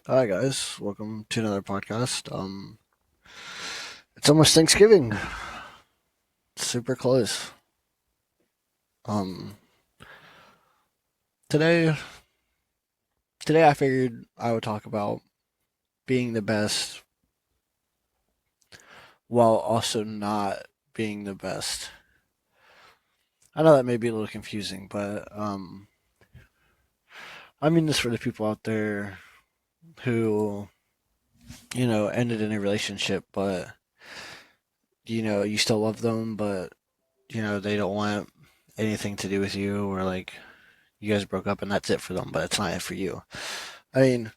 Hi guys, welcome to another podcast. It's almost Thanksgiving. Super close. Um, today today I figured I would talk about being the best while also not being the best. I know that may be a little confusing, but I mean this for the people out there who, ended in a relationship, but you still love them, but they don't want anything to do with you, or like you guys broke up and that's it for them, but it's not it for you. I mean,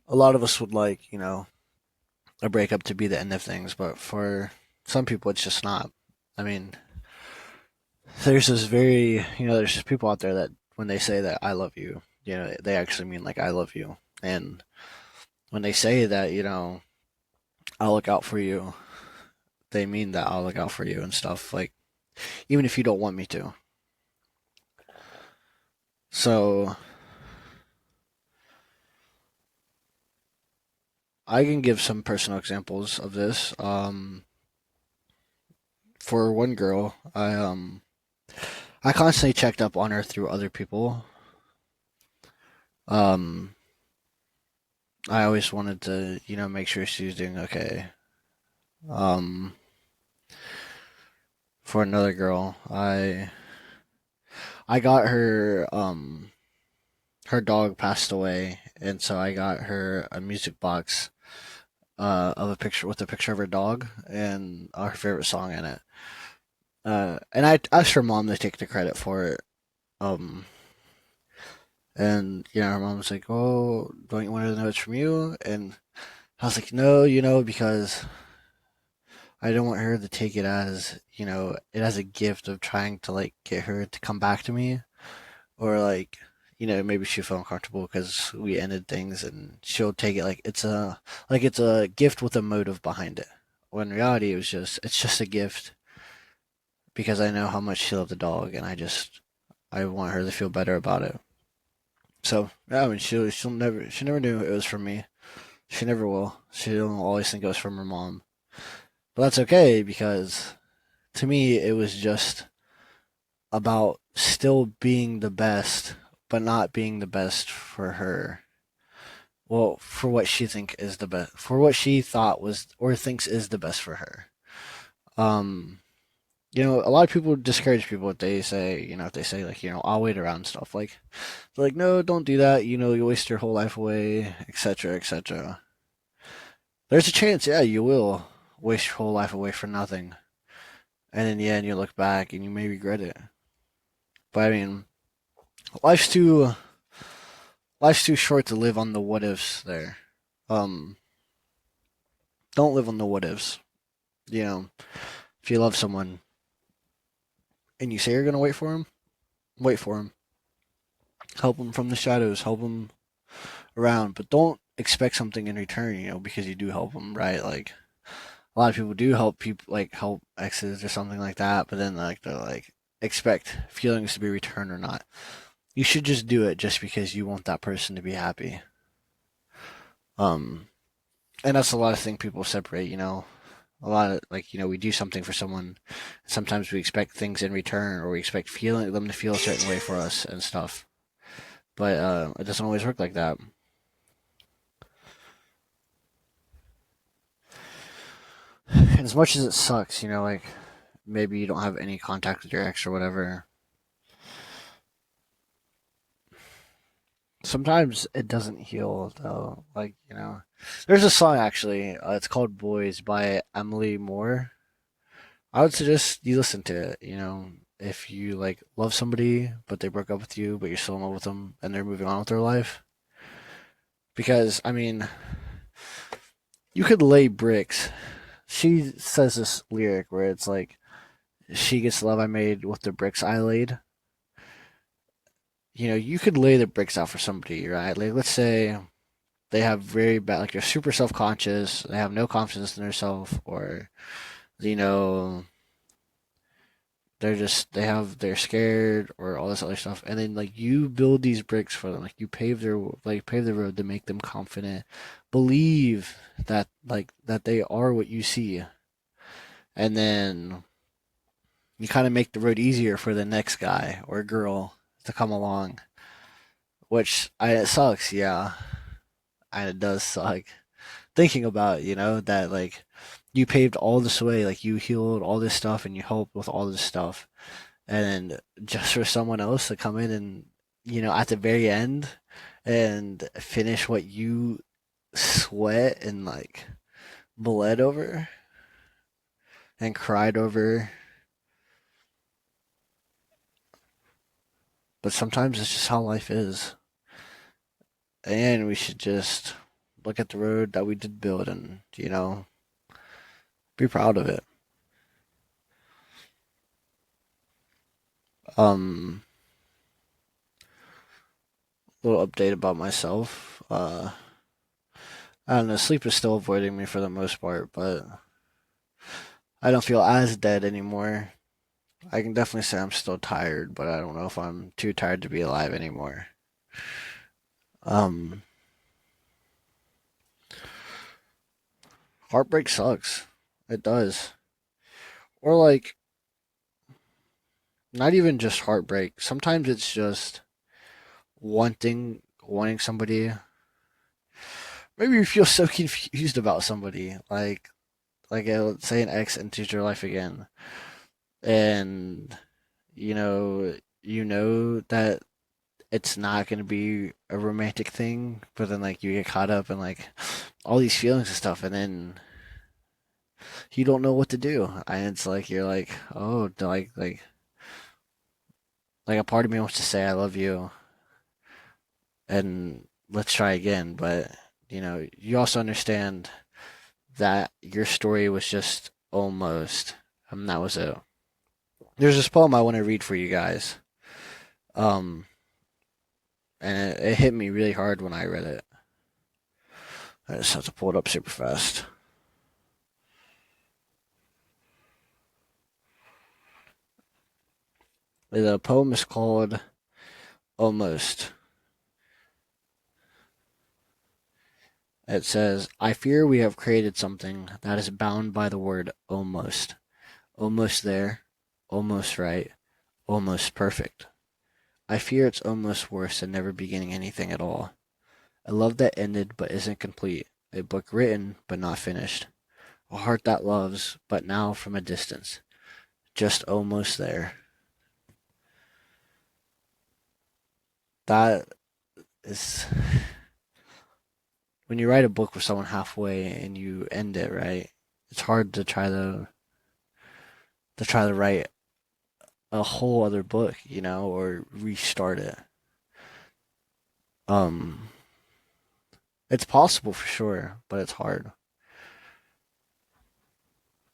a lot of us would like, a breakup to be the end of things, but for some people, it's just not. I mean, there's this very, there's just people out there that when they say that I love you, they actually mean like I love you. And when they say that, I'll look out for you, they mean that I'll look out for you and stuff. Like, even if you don't want me to. So I can give some personal examples of this. For one girl, I constantly checked up on her through other people. Um, I always wanted to, make sure she was doing okay. Um, for another girl, I got her her dog passed away, and so I got her a music box of a picture with a picture of her dog and her favorite song in it. And I asked her mom to take the credit for it. Um, and her mom was like, "Oh, don't you want to know it's from you?" And I was like, "No, because I don't want her to take it as, it as a gift of trying to like get her to come back to me, or like, maybe she'll feel uncomfortable because we ended things and she'll take it like it's a gift with a motive behind it. When in reality it's just a gift because I know how much she loved the dog and I want her to feel better about it. So yeah, I mean she never knew it was from me. She never will. She'll always think it was from her mom. But that's okay because to me it was just about still being the best, but not being the best for her. Well, for what she think is the best, for what she thought was or thinks is the best for her. Um, a lot of people discourage people if they say, if they say like, I'll wait around and stuff. Like, they're like, no, don't do that. You waste your whole life away, etc., etc. There's a chance, yeah, you will waste your whole life away for nothing, and in the end, you look back and you may regret it. But I mean, life's too life's too short to live on the what ifs there. Um, don't live on the what ifs. You know, if you love someone and you say you're gonna wait for him, wait for him. Help him from the shadows. Help him around, but don't expect something in return. Because you do help them, right? Like a lot of people do help people, like help exes or something like that, but then like they're like expect feelings to be returned or not. You should just do it just because you want that person to be happy. Um, and that's a lot of things people separate. A lot of like we do something for someone. Sometimes we expect things in return, or we expect feeling them to feel a certain way for us and stuff. But it doesn't always work like that. And as much as it sucks, like maybe you don't have any contact with your ex or whatever. Sometimes it doesn't heal though. Like there's a song actually. It's called "Boys" by Emily Moore. I would suggest you listen to it. If you like love somebody but they broke up with you, but you're still in love with them and they're moving on with their life. Because I mean, you could lay bricks. She says this lyric where it's like, "She gets the love I made with the bricks I laid." You could lay the bricks out for somebody, right? Like, let's say they have very bad, like they're super self conscious, they have no confidence in themselves, or you know, they're scared or all this other stuff, and then like you build these bricks for them, like you pave the road to make them confident, believe that they are what you see, and then you kind of make the road easier for the next guy or girl to come along, which it sucks, yeah, and it does suck thinking about, that like you paved all this way, like you healed all this stuff and you helped with all this stuff, and just for someone else to come in and, at the very end and finish what you sweat and like bled over and cried over. But sometimes it's just how life is. And we should just look at the road that we did build and, be proud of it. Um, Little update about myself. I don't know, sleep is still avoiding me for the most part, but I don't feel as dead anymore. I can definitely say I'm still tired, but I don't know if I'm too tired to be alive anymore. Um, Heartbreak sucks. It does. Or like, not even just heartbreak. Sometimes it's just wanting somebody. Maybe you feel so confused about somebody, let's say an ex enters your life again, and you know that it's not going to be a romantic thing, but then like you get caught up in like all these feelings and stuff, and then you don't know what to do, and it's like you're like, oh, like a part of me wants to say I love you and let's try again, but you also understand that your story was just almost, that was it. There's this poem I want to read for you guys, um, and it hit me really hard when I read it. I just have to pull it up super fast. The poem is called Almost. It says, I fear we have created something that is bound by the word almost. Almost there, almost right, almost perfect. I fear it's almost worse than never beginning anything at all. A love that ended but isn't complete. A book written but not finished. A heart that loves, but now from a distance. Just almost there. That is when you write a book with someone halfway and you end it, right? It's hard to try to write a whole other book, or restart it. Um it's possible for sure, but it's hard.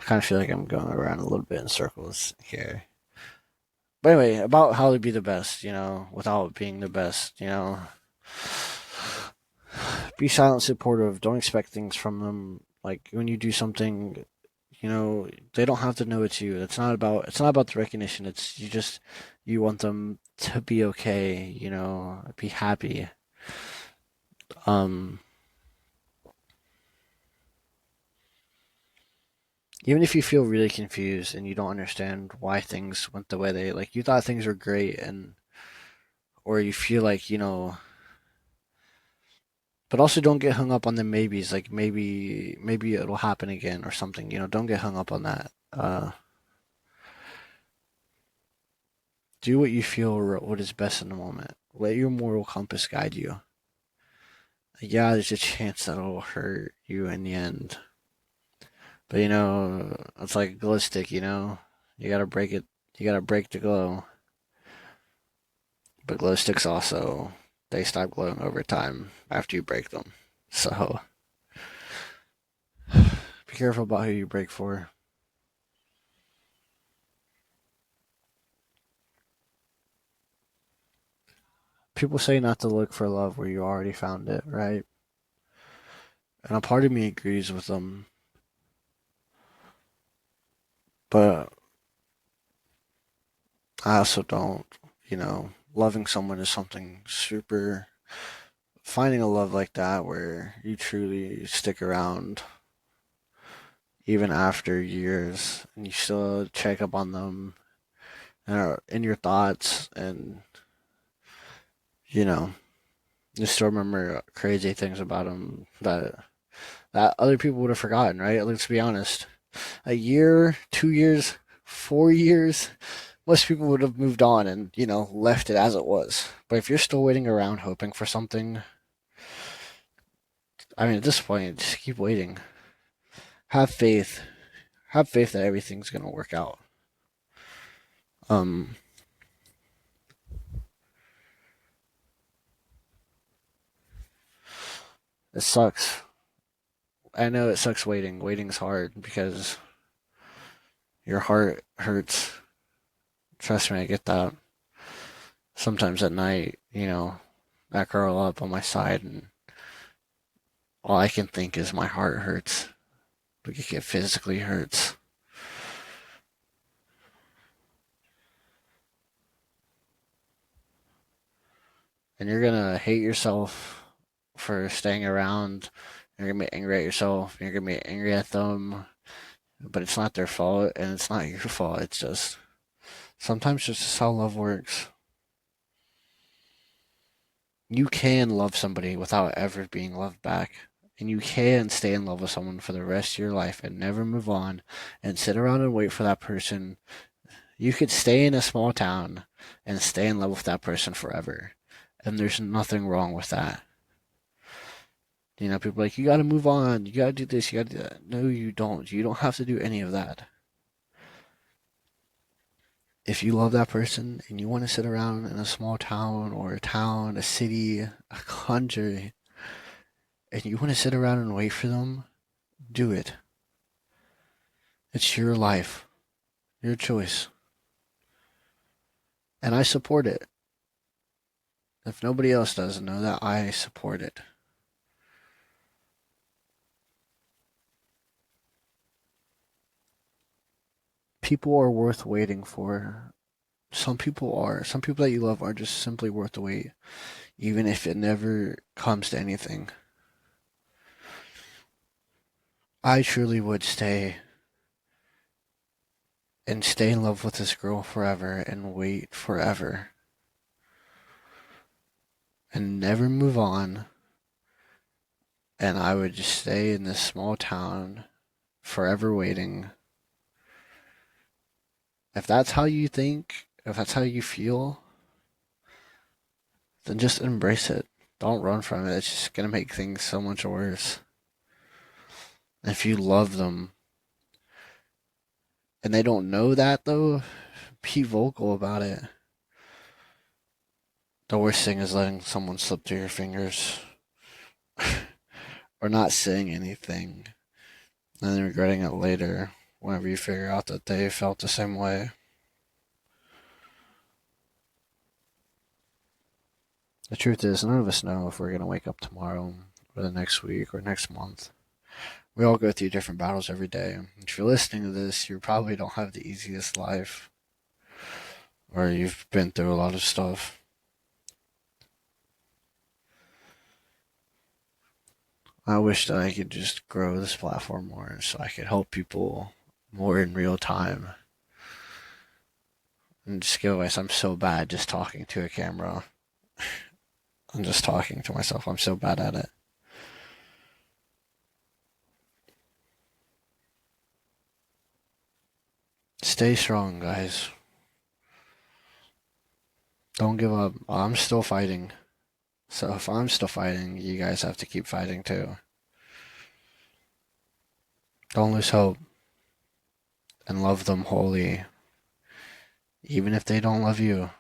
I kind of feel like I'm going around a little bit in circles here. But anyway, about how to be the best, without being the best, be silent, supportive. Don't expect things from them. Like when you do something, they don't have to know it's you. It's not about the recognition. It's you want them to be okay, be happy. Um, Even if you feel really confused and you don't understand why things went the way they like you thought things were great, and or you feel like, but also don't get hung up on the maybes, like maybe it'll happen again or something, don't get hung up on that. Do what you feel what is best in the moment. Let your moral compass guide you. Yeah, there's a chance that it'll hurt you in the end. But it's like a glow stick, You gotta break it. You gotta break the glow. But glow sticks also, they stop glowing over time after you break them. So be careful about who you break for. People say not to look for love where you already found it, right? And a part of me agrees with them. But I also don't, loving someone is something super. Finding a love like that where you truly stick around even after years and you still check up on them and are in your thoughts and, you know, you still remember crazy things about them that other people would have forgotten, right? Let's be honest. A year, 2 years, 4 years, most people would have moved on and, left it as it was. But if you're still waiting around hoping for something, I mean, at this point, just keep waiting. Have faith. Have faith that everything's gonna work out. Um, it sucks. I know it sucks waiting. Waiting's hard because your heart hurts. Trust me, I get that. Sometimes at night, I curl up on my side and all I can think is my heart hurts. Like it physically hurts. And you're gonna hate yourself for staying around. You're gonna be angry at yourself. You're gonna be angry at them. But it's not their fault and it's not your fault. It's just sometimes just how love works. You can love somebody without ever being loved back. And you can stay in love with someone for the rest of your life and never move on and sit around and wait for that person. You could stay in a small town and stay in love with that person forever. And there's nothing wrong with that. People are like, you gotta move on, you gotta do this, you gotta do that. No, you don't. You don't have to do any of that. If you love that person and you want to sit around in a small town or a town, a city, a country, and you want to sit around and wait for them, do it. It's your life, your choice. And I support it. If nobody else does, know that I support it. People are worth waiting for. Some people are. Some people that you love are just simply worth the wait, even if it never comes to anything. I truly would stay in love with this girl forever and wait forever and never move on. And I would just stay in this small town forever waiting. If that's how you think, if that's how you feel, then just embrace it. Don't run from it. It's just going to make things so much worse. If you love them and they don't know that, though, be vocal about it. The worst thing is letting someone slip through your fingers or not saying anything and then regretting it later whenever you figure out that they felt the same way. The truth is, none of us know if we're going to wake up tomorrow or the next week or next month. We all go through different battles every day. If you're listening to this, you probably don't have the easiest life, or you've been through a lot of stuff. I wish that I could just grow this platform more so I could help people more in real time. And just give advice. I'm so bad just talking to a camera. I'm just talking to myself. I'm so bad at it. Stay strong, guys. Don't give up. I'm still fighting. So if I'm still fighting, you guys have to keep fighting too. Don't lose hope and love them wholly, even if they don't love you.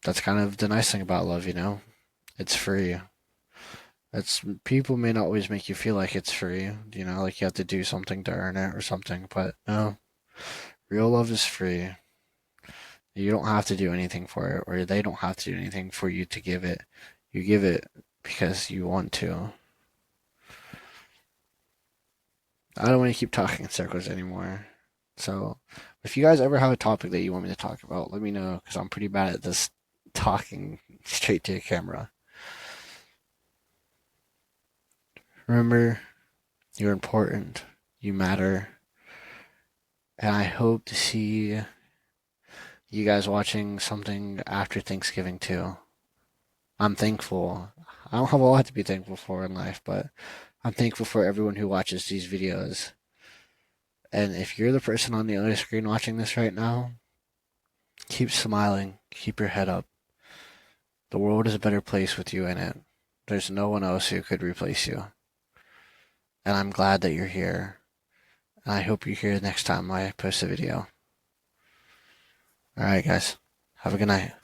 That's kind of the nice thing about love, It's free. It's people may not always make you feel like it's free, like you have to do something to earn it or something, but no. Real love is free. You don't have to do anything for it, or they don't have to do anything for you to give it. You give it because you want to. I don't want to keep talking in circles anymore. So if you guys ever have a topic that you want me to talk about, let me know because I'm pretty bad at this talking straight to a camera. Remember, you're important, you matter, and I hope to see you guys watching something after Thanksgiving too. I'm thankful. I don't have a lot to be thankful for in life, but I'm thankful for everyone who watches these videos. And if you're the person on the other screen watching this right now, keep smiling, keep your head up. The world is a better place with you in it. There's no one else who could replace you. And I'm glad that you're here. And I hope you're here next time I post a video. Alright, guys. Have a good night.